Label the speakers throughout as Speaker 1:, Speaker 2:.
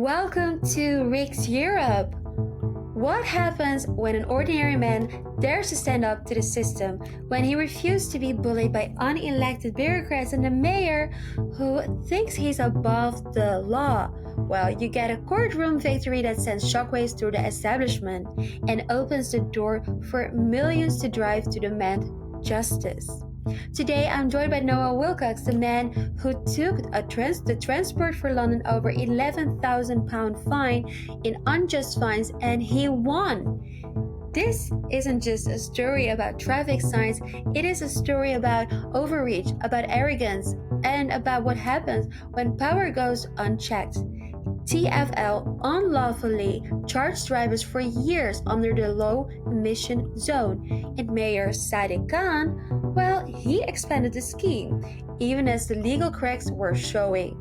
Speaker 1: Welcome to Rick's Europe. What happens when an ordinary man dares to stand up to the system, when he refuses to be bullied by unelected bureaucrats and a mayor who thinks he's above the law? Well, you get a courtroom victory that sends shockwaves through the establishment and opens the door for millions to drive to demand justice. Today, I'm joined by Noël Willcox, the man who took the Transport for London over £11,000 fine in unjust fines, and he won. This isn't just a story about traffic signs, it is a story about overreach, about arrogance, and about what happens when power goes unchecked. TfL unlawfully charged drivers for years under the low emission zone, and Mayor Sadiq Khan, well, he expanded the scheme, even as the legal cracks were showing.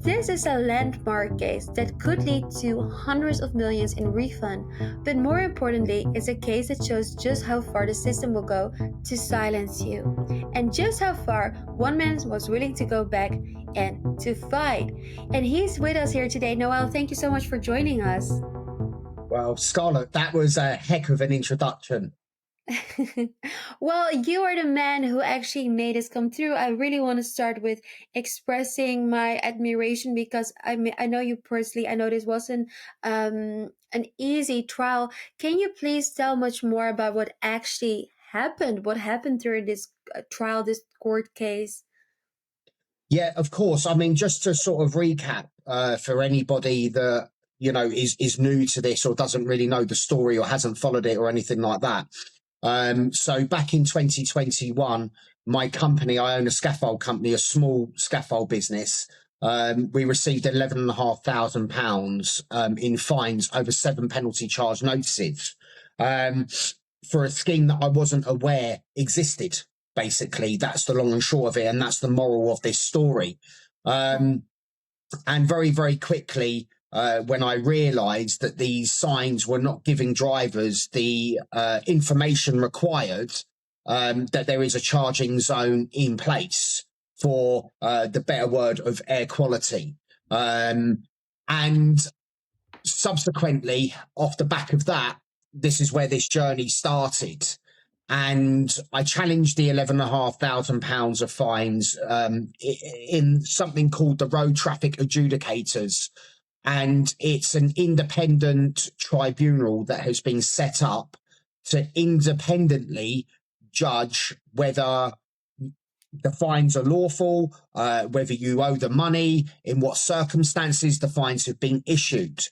Speaker 1: This is a landmark case that could lead to hundreds of millions in refund, but more importantly, it's a case that shows just how far the system will go to silence you, and just how far one man was willing to go back and to fight. And he's with us here today. Noël, thank you so much for joining us.
Speaker 2: Well, Scarlett, that was a heck of an introduction.
Speaker 1: Well, you are the man who actually made this come through. I really want to start with expressing my admiration because I know you personally. I know this wasn't an easy trial. Can you please tell much more about what actually happened? What happened during this trial, this court case?
Speaker 2: Yeah, of course. I mean, just to sort of recap for anybody that is new to this or doesn't really know the story or hasn't followed it or anything like that. So back in 2021, my company, I own a scaffold company, a small scaffold business. We received £11,500 in fines over 7 penalty charge notices for a scheme that I wasn't aware existed. Basically, that's the long and short of it, and that's the moral of this story. And very, very quickly, when I realised that these signs were not giving drivers the information required, that there is a charging zone in place for the better word of air quality. And subsequently, off the back of that, this is where this journey started. And I challenged the £11,500 of fines in something called the Road Traffic Adjudicators. And it's an independent tribunal that has been set up to independently judge whether the fines are lawful, whether you owe the money, in what circumstances the fines have been issued.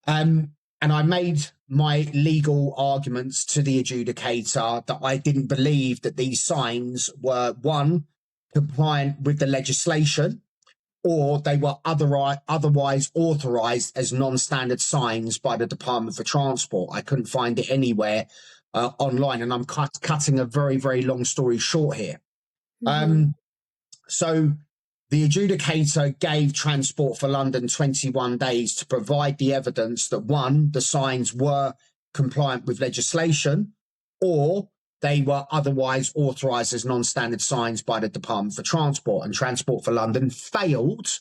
Speaker 2: And I made my legal arguments to the adjudicator that I didn't believe that these signs were, one, compliant with the legislation, or they were otherwise authorised as non-standard signs by the Department for Transport. I couldn't find it anywhere online, and I'm cutting a very, very long story short here. So the adjudicator gave Transport for London 21 days to provide the evidence that, one, the signs were compliant with legislation, or they were otherwise authorised as non-standard signs by the Department for Transport, and Transport for London failed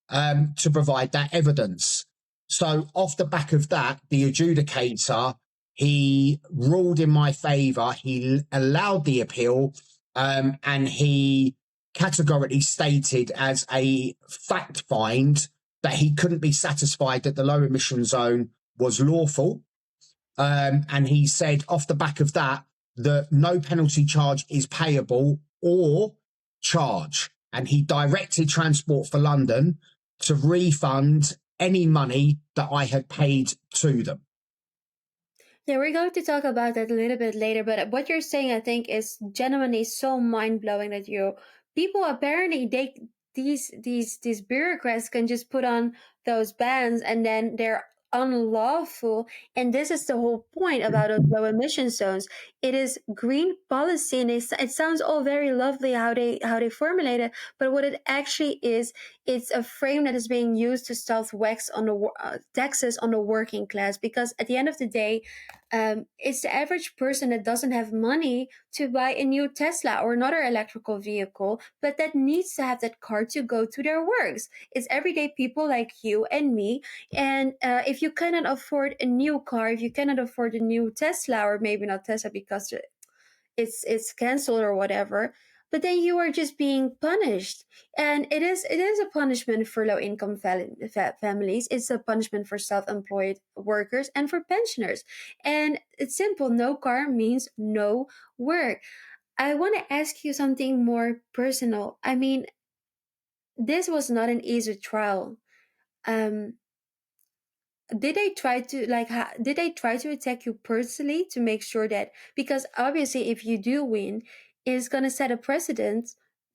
Speaker 2: to provide that evidence. So off the back of that, the adjudicator, he ruled in my favour, he allowed the appeal, and he categorically stated as a fact find that he couldn't be satisfied that the low emission zone was lawful. And he said off the back of that no penalty charge is payable or charge. And he directed Transport for London to refund any money that I had paid to them.
Speaker 1: Yeah, we're going to talk about that a little bit later, but what you're saying, I think, is genuinely so mind-blowing that people apparently these bureaucrats can just put on those bans and then they're unlawful. And this is the whole point about those low emission zones. It is green policy, and it sounds all very lovely how they formulate it, but what it actually is it's a frame that is being used to stealth wax on the taxes on the working class, because at the end of the day, it's the average person that doesn't have money to buy a new Tesla or another electrical vehicle, but that needs to have that car to go to their works. It's everyday people like you and me. And if you cannot afford a new car, if you cannot afford a new Tesla, or maybe not Tesla because it's canceled or whatever, but then you are just being punished. And it is a punishment for low income families. It's a punishment for self-employed workers and for pensioners. And it's simple: no car means no work. I want to ask you something more personal. I mean, this was not an easy trial. um did they try to did they try to attack you personally to make sure that, because obviously if you do win, it's going to set a precedent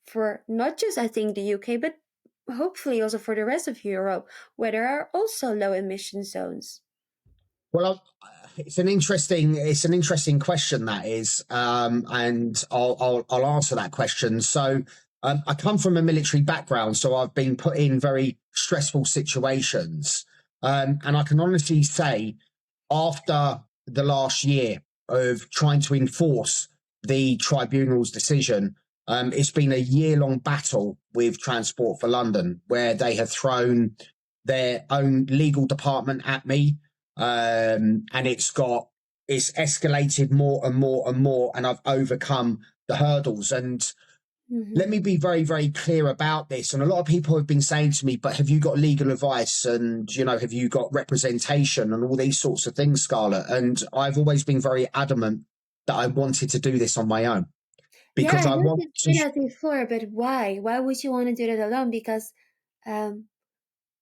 Speaker 1: for not just, I think, the UK, but hopefully also for the rest of Europe, where there are also low emission zones?
Speaker 2: Well, it's an interesting question, that is, and I'll answer that question. So I come from a military background, so I've been put in very stressful situations, and I can honestly say, after the last year of trying to enforce the tribunal's decision, it's been a year-long battle with Transport for London, where they have thrown their own legal department at me, and it's escalated more and more and more, and I've overcome the hurdles. And let
Speaker 1: Mm-hmm.
Speaker 2: me be very, very clear about this. And a lot of people have been saying to me, but have you got legal advice? And, have you got representation and all these sorts of things, Scarlett? And I've always been very adamant that I wanted to do this on my own,
Speaker 1: Yeah,
Speaker 2: because
Speaker 1: I
Speaker 2: I
Speaker 1: heard
Speaker 2: want
Speaker 1: you
Speaker 2: to.
Speaker 1: say that before, but why would you want to do that alone? Because um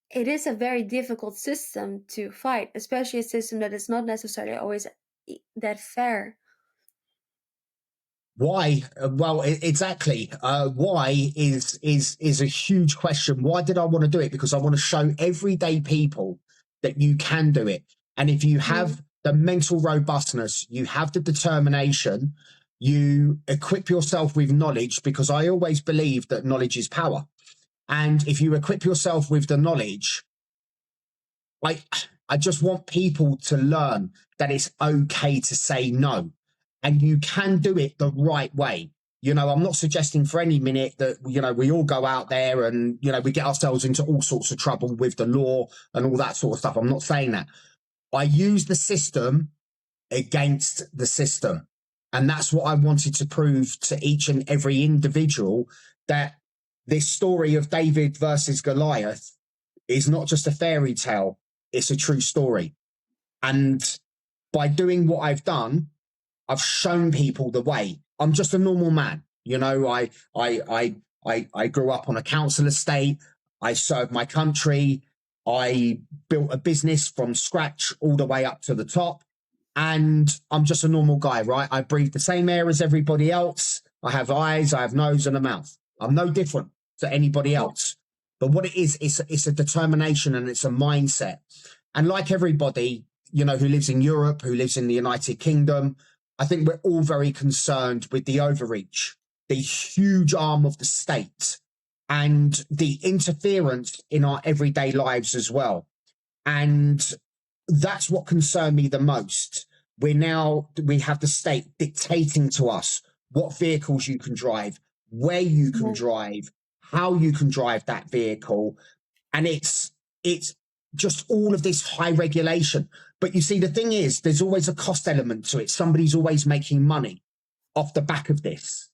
Speaker 1: it is a very difficult system to fight, especially a system that is not necessarily always that fair.
Speaker 2: Why? Well, exactly. Why is a huge question. Why did I want to do it? Because I want to show everyday people that you can do it. And if you
Speaker 1: Mhm.
Speaker 2: have the mental robustness, you have the determination, you equip yourself with knowledge, because I always believe that knowledge is power. And if you equip yourself with the knowledge, I I just want people to learn that it's okay to say no, and you can do it the right way. I'm not suggesting for any minute that we all go out there and we get ourselves into all sorts of trouble with the law and all that sort of stuff. I'm not saying that. I use the system against the system, and that's what I wanted to prove to each and every individual, that this story of David versus Goliath is not just a fairy tale, it's a true story. And by doing what I've done, I've shown people the way. I'm just a normal man. I grew up on a council estate. I served my country. I built a business from scratch all the way up to the top. And I'm just a normal guy, right? I breathe the same air as everybody else. I have eyes, I have nose and a mouth. I'm no different to anybody
Speaker 1: Yeah.
Speaker 2: else. But what it is, it's a determination and it's a mindset. And like everybody, who lives in Europe, who lives in the United Kingdom, I think we're all very concerned with the overreach, the huge arm of the state, and the interference in our everyday lives as well. And that's what concerned me the most. We have the state dictating to us what vehicles you can drive, where you can
Speaker 1: Yeah.
Speaker 2: drive, how you can drive that vehicle. And it's just all of this high regulation. But you see, the thing is, there's always a cost element to it. Somebody's always making money off the back of this.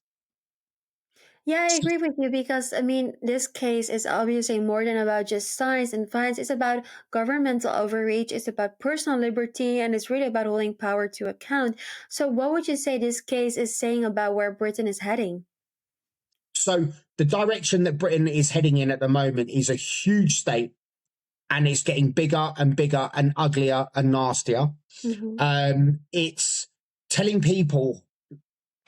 Speaker 1: Yeah, I agree with you, because I mean, this case is obviously more than about just signs and fines. It's about governmental overreach, it's about personal liberty, and it's really about holding power to account. So, what would you say this case is saying about where Britain is heading?
Speaker 2: So the direction that Britain is heading in at the moment is a huge state, and it's getting bigger and bigger and uglier and nastier.
Speaker 1: Mm-hmm.
Speaker 2: It's telling people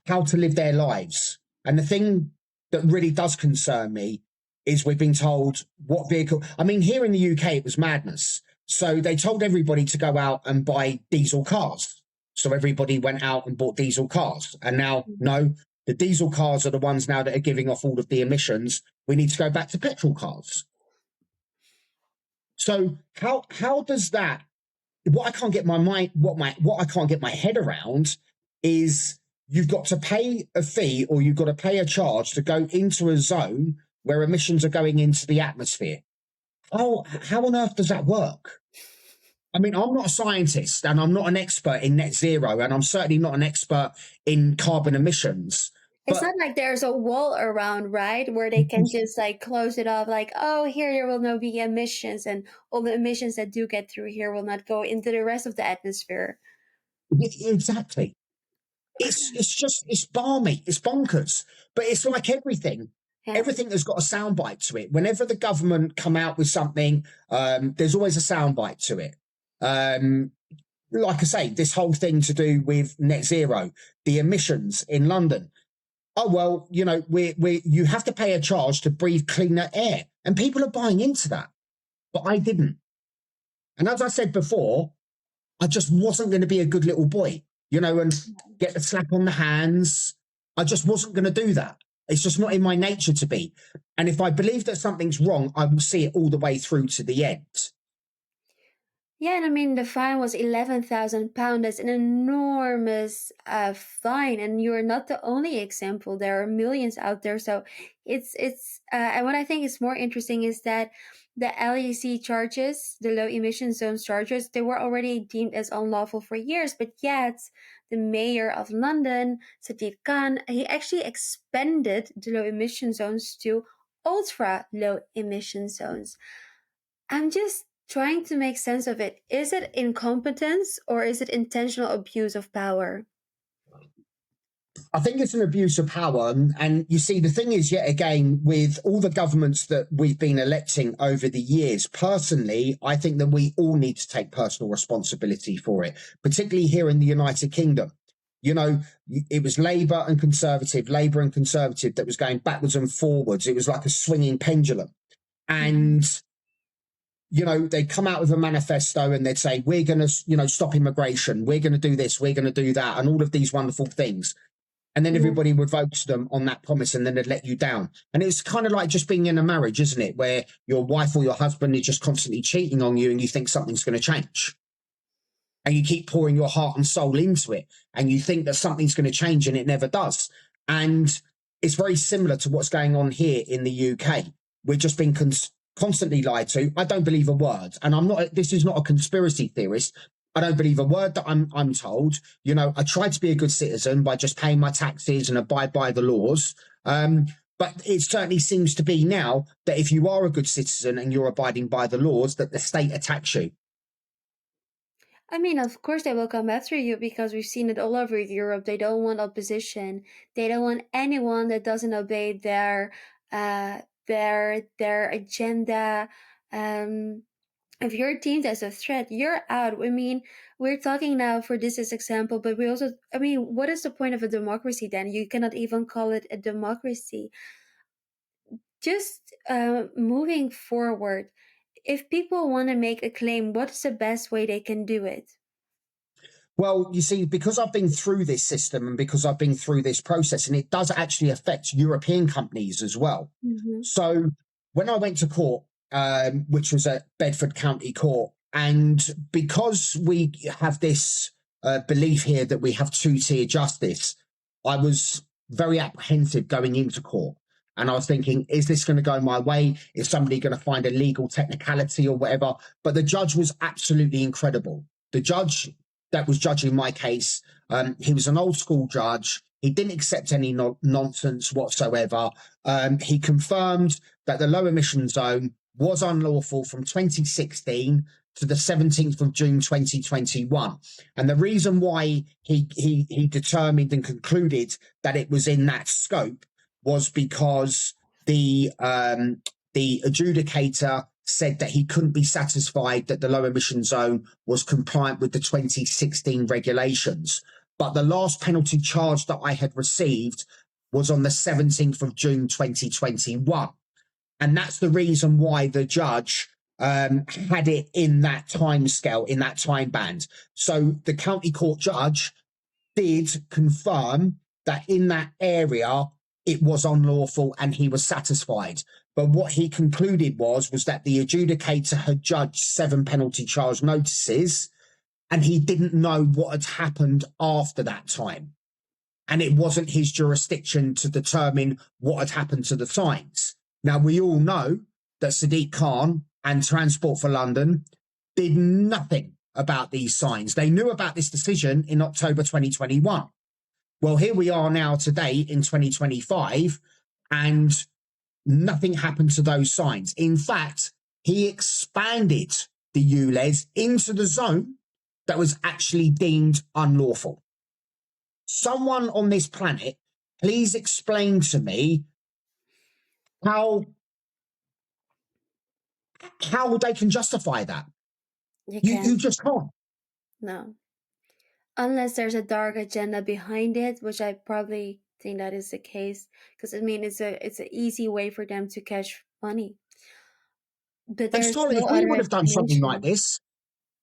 Speaker 2: how to live their lives. And the thing that really does concern me is we've been told what vehicle. I mean, here in the UK, it was madness. So they told everybody to go out and buy diesel cars. So everybody went out and bought diesel cars. And now, no, the diesel cars are the ones now that are giving off all of the emissions. We need to go back to petrol cars. So how does that? What I can't get my mind, what I can't get my head around is you've got to pay a fee or you've got to pay a charge to go into a zone where emissions are going into the atmosphere. How on earth does that work? I mean, I'm not a scientist and I'm not an expert in net zero, and I'm certainly not an expert in carbon emissions.
Speaker 1: It's
Speaker 2: But
Speaker 1: not like there's a wall around, right? Where they can just like close it off, like, oh, here there will not be emissions, and all the emissions that do get through here will not go into the rest of the atmosphere.
Speaker 2: exactly. It's balmy, it's bonkers. But it's like everything.
Speaker 1: Yeah.
Speaker 2: Everything has got a soundbite to it. Whenever the government come out with something, there's always a soundbite to it. Like I say, this whole thing to do with net zero, the emissions in London. Oh well, you know, you have to pay a charge to breathe cleaner air, and people are buying into that. But I didn't. And as I said before, I just wasn't going to be a good little boy, you know, and get the slap on the hands. I just wasn't going to do that. It's just not in my nature to be. And if I believe that something's wrong, I will see it all the way through to the end.
Speaker 1: Yeah, and I mean the fine was £11,000. That's an enormous fine, and you're not the only example. There are millions out there. So it's and what I think is more interesting is that the LEC charges, the low emission zones charges, they were already deemed as unlawful for years, but yet the mayor of London, Sadiq Khan, he actually expanded the low emission zones to ultra low emission zones. I'm just trying to make sense of it. Is it incompetence or is it intentional abuse of power?
Speaker 2: I think it's an abuse of power. And you see, the thing is, yet again, with all the governments that we've been electing over the years, personally, I think that we all need to take personal responsibility for it, particularly here in the United Kingdom. You know, it was Labour and Conservative that was going backwards and forwards. It was like a swinging pendulum. And you know, they'd come out with a manifesto and they'd say, we're going to, you know, stop immigration. We're going to do this. We're going to do that. And all of these wonderful things. And then everybody would vote to them on that promise and then they'd let you down. And it's kind of like just being in a marriage, isn't it? Where your wife or your husband is just constantly cheating on you and you think something's going to change. And you keep pouring your heart and soul into it. And you think that something's going to change and it never does. And it's very similar to what's going on here in the UK. We're just being constantly lied to. I don't believe a word. And this is not a conspiracy theorist. I don't believe a word that I'm told. You know, I try to be a good citizen by just paying my taxes and abide by the laws. But it certainly seems to be now that if you are a good citizen and you're abiding by the laws, that the state attacks you.
Speaker 1: I mean, of course they will come after you because we've seen it all over Europe. They don't want opposition. They don't want anyone that doesn't obey their agenda. If you're deemed as a threat, you're out. I mean, we're talking now for this as example, but we also, I mean, what is the point of a democracy then? You cannot even call it a democracy. Just moving forward, if people want to make a claim, what's the best way they can do it?
Speaker 2: Well, you see, because I've been through this system and because I've been through this process, and it does actually affect European companies as well. So when I went to court, which was at Bedford County Court, and because we have this belief here that we have two-tier justice, I was very apprehensive going into court. And I was thinking, is this going to go my way? Is somebody going to find a legal technicality or whatever? But the judge was absolutely incredible. The judge that was judging my case, he was an old school judge. He didn't accept any nonsense whatsoever. He confirmed that the low emission zone was unlawful from 2016 to the 17th of June 2021. And the reason why he determined and concluded that it was in that scope was because the adjudicator said that he couldn't be satisfied that the low emission zone was compliant with the 2016 regulations. But the last penalty charge that I had received was on the 17th of June 2021. And that's the reason why the judge had it in that time scale, in that time band. So the county court judge did confirm that in that area, it was unlawful and he was satisfied. But what he concluded was that the adjudicator had judged 7 penalty charge notices, and he didn't know what had happened after that time. And it wasn't his jurisdiction to determine what had happened to the fines. Now, we all know that Sadiq Khan and Transport for London did nothing about these signs. They knew about this decision in October 2021. Well, here we are now today in 2025, and nothing happened to those signs. In fact, he expanded the ULEZ into the zone that was actually deemed unlawful. Someone on this planet, please explain to me how they can justify that. You just can't.
Speaker 1: No. Unless there's a dark agenda behind it, which I probably think that is the case, because I mean it's an easy way for them to catch money. But there's
Speaker 2: Charlie,
Speaker 1: no
Speaker 2: if we
Speaker 1: other
Speaker 2: would have done something like this,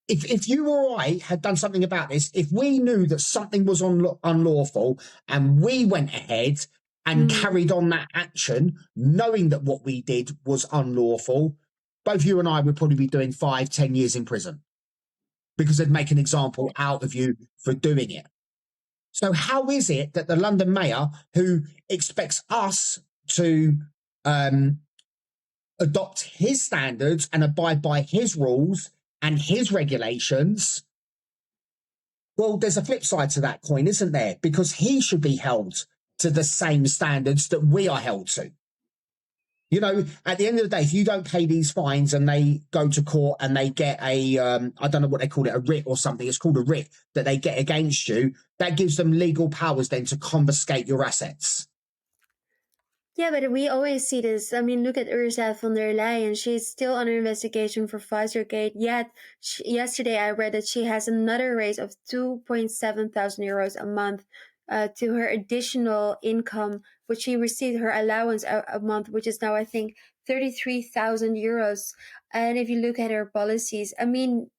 Speaker 2: if you or I had done something about this, if we knew that something was unlawful and we went ahead and carried on that action, knowing that what we did was unlawful, both you and I would probably be doing 5-10 years in prison, because they'd make an example out of you for doing it. So how is it that the London Mayor, who expects us to adopt his standards and abide by his rules and his regulations, well, there's a flip side to that coin, isn't there? Because he should be held to the same standards that we are held to. You know, at the end of the day, if you don't pay these fines and they go to court and they get a, I don't know what they call it, a writ or something, it's called a writ that they get against you, that gives them legal powers then to confiscate your assets.
Speaker 1: Yeah, but we always see this. I mean, look at Ursula von der Leyen. She's still under investigation for Pfizergate. Yet, yesterday I read that she has another raise of 2,700 euros a month to her additional income, which she received her allowance a month, which is now, I think, 33,000 euros. And if you look at her policies, I mean,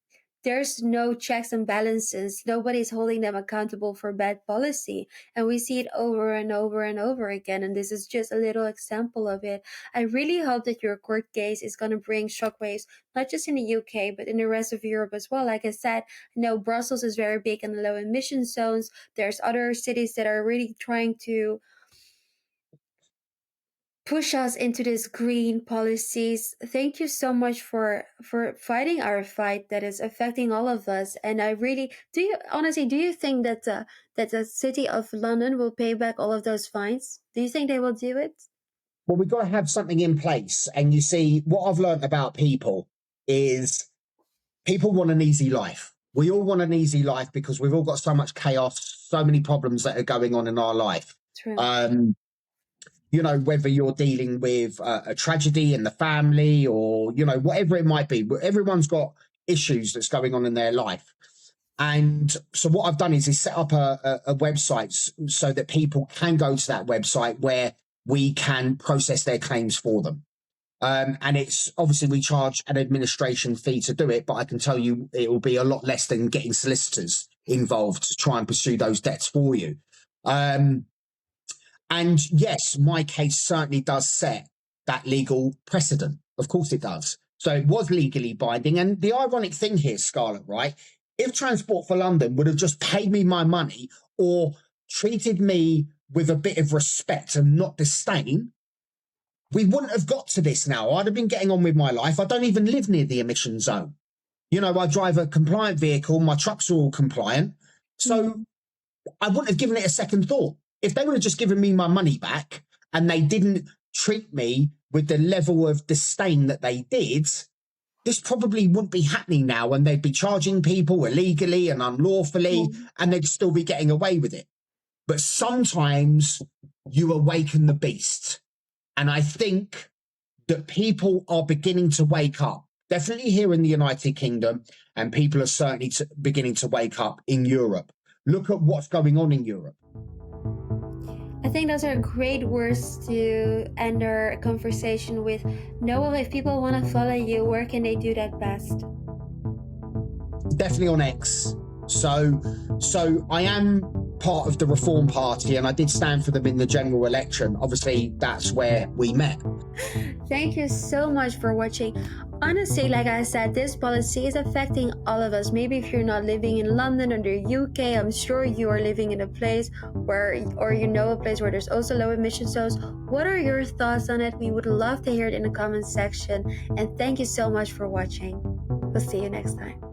Speaker 1: there's no checks and balances. Nobody's holding them accountable for bad policy. And we see it over and over and over again. And this is just a little example of it. I really hope that your court case is going to bring shockwaves, not just in the UK, but in the rest of Europe as well. Like I said, I know Brussels is very big in the low emission zones. There's other cities that are really trying to push us into this green policies. Thank you so much for fighting our fight that is affecting all of us. And I really do you think that the city of London will pay back all of those fines? Do you think they will do it?
Speaker 2: Well, we've got to have something in place. And you see, what I've learned about people is people want an easy life. We all want an easy life because we've all got so much chaos, so many problems that are going on in our life.
Speaker 1: True.
Speaker 2: You know, whether you're dealing with a tragedy in the family or, you know, whatever it might be, everyone's got issues that's going on in their life. And so what I've done is set up a website so that people can go to that website where we can process their claims for them. And it's obviously we charge an administration fee to do it, but I can tell you it will be a lot less than getting solicitors involved to try and pursue those debts for you. And yes, my case certainly does set that legal precedent. Of course it does. So it was legally binding. And the ironic thing here, Scarlett, right? If Transport for London would have just paid me my money or treated me with a bit of respect and not disdain, we wouldn't have got to this now. I'd have been getting on with my life. I don't even live near the emission zone. You know, I drive a compliant vehicle. My trucks are all compliant. So I wouldn't have given it a second thought. If they would have just given me my money back and they didn't treat me with the level of disdain that they did, this probably wouldn't be happening now, and they'd be charging people illegally and unlawfully, and they'd still be getting away with it. But sometimes you awaken the beast. And I think that people are beginning to wake up, definitely here in the United Kingdom, and people are certainly beginning to wake up in Europe. Look at what's going on in Europe.
Speaker 1: I think those are great words to end our conversation with. Noel, if people want to follow you, where can they do that best?
Speaker 2: Definitely on X. So I am part of the Reform Party, and I did stand for them in the general election. Obviously, that's where we met.
Speaker 1: Thank you so much for watching. Honestly, like I said, this policy is affecting all of us. Maybe if you're not living in London or the UK, I'm sure you are living in a place where, or you know a place where there's also low emission zones. What are your thoughts on it? We would love to hear it in the comments section. And thank you so much for watching. We'll see you next time.